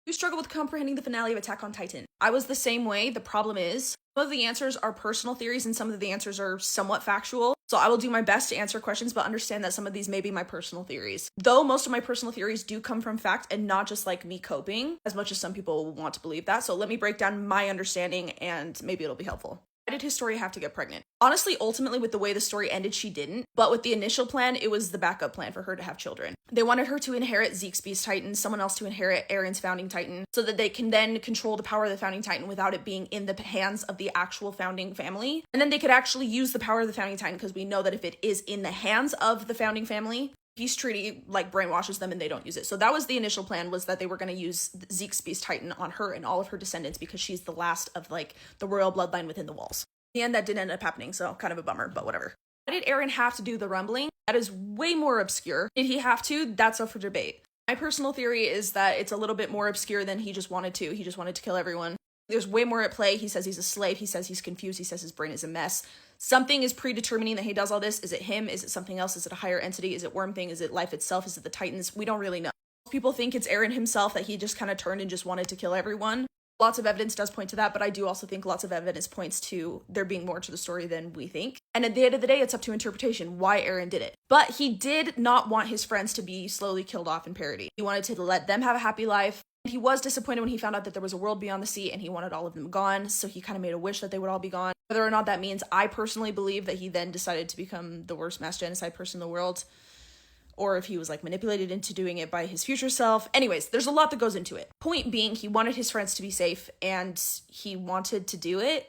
You struggle with comprehending the finale of Attack on Titan. I was the same way. The problem is, some of the answers are personal theories and some of the answers are somewhat factual. So I will do my best to answer questions, but understand that some of these may be my personal theories. Though most of my personal theories do come from fact and not just like me coping, as much as some people want to believe that. So let me break down my understanding and maybe it'll be helpful. Why did Historia have to get pregnant? Honestly, ultimately, with the way the story ended, she didn't. But with the initial plan, it was the backup plan for her to have children. They wanted her to inherit Zeke's Beast Titan, someone else to inherit Eren's Founding Titan, so that they can then control the power of the Founding Titan without it being in the hands of the actual Founding family. And then they could actually use the power of the Founding Titan, because we know that if it is in the hands of the Founding family, Peace Treaty like brainwashes them and they don't use it. So that was the initial plan, was that they were going to use Zeke's Beast Titan on her and all of her descendants because she's the last of like the royal bloodline within the walls. In the end, that didn't end up happening, so kind of a bummer, but whatever. Why did Eren have to do the rumbling? That is way more obscure. Did he have to? That's up for debate. My personal theory is that it's a little bit more obscure than he just wanted to. He just wanted to kill everyone. There's way more at play. He says he's a slave. He says he's confused. He says his brain is a mess. Something is predetermining that he does all this. Is it him? Is it something else? Is it a higher entity? Is it Worm Thing? Is it life itself? Is it the Titans? We don't really know. People think it's Eren himself, that he just kind of turned and just wanted to kill everyone. Lots of evidence does point to that, but I do also think lots of evidence points to there being more to the story than we think. And at the end of the day, it's up to interpretation why Eren did it. But he did not want his friends to be slowly killed off in parody. He wanted to let them have a happy life. He was disappointed when he found out that there was a world beyond the sea and he wanted all of them gone, so he kind of made a wish that they would all be gone. Whether or not that means, I personally believe that he then decided to become the worst mass genocide person in the world, or if he was like manipulated into doing it by his future self. Anyways, there's a lot that goes into it. Point being, he wanted his friends to be safe and he wanted to do it.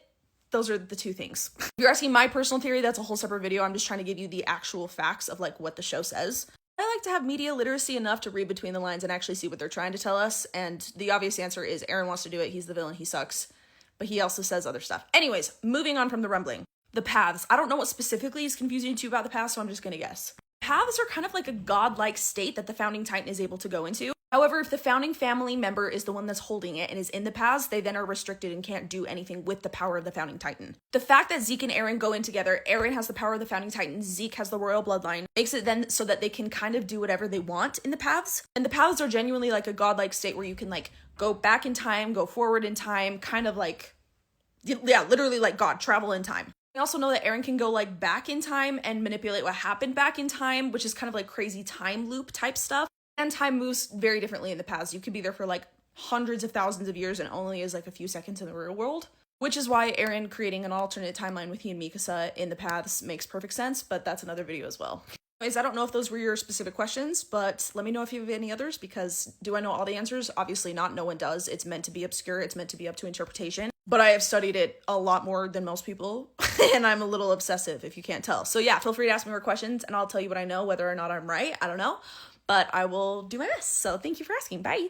Those are the two things. If you're asking my personal theory, that's a whole separate video. I'm just trying to give you the actual facts of like what the show says. I like to have media literacy enough to read between the lines and actually see what they're trying to tell us. And the obvious answer is Eren wants to do it. He's the villain. He sucks. But he also says other stuff. Anyways, moving on from the rumbling. The paths. I don't know what specifically is confusing to you about the paths, so I'm just gonna guess. Paths are kind of like a godlike state that the Founding Titan is able to go into. However, if the Founding family member is the one that's holding it and is in the paths, they then are restricted and can't do anything with the power of the Founding Titan. The fact that Zeke and Eren go in together, Eren has the power of the Founding Titan, Zeke has the royal bloodline, makes it then so that they can kind of do whatever they want in the paths. And the paths are genuinely like a godlike state where you can like go back in time, go forward in time, kind of like, yeah, literally like God, travel in time. We also know that Eren can go like back in time and manipulate what happened back in time, which is kind of like crazy time loop type stuff. And time moves very differently in the past. You could be there for like hundreds of thousands of years and only is like a few seconds in the real world. Which is why Eren creating an alternate timeline with he and Mikasa in the paths makes perfect sense, but that's another video as well. Anyways, I don't know if those were your specific questions, but let me know if you have any others, because do I know all the answers? Obviously not, no one does. It's meant to be obscure, it's meant to be up to interpretation. But I have studied it a lot more than most people, and I'm a little obsessive if you can't tell. So yeah, feel free to ask me more questions, and I'll tell you what I know, whether or not I'm right, I don't know. But I will do my best, so thank you for asking, bye!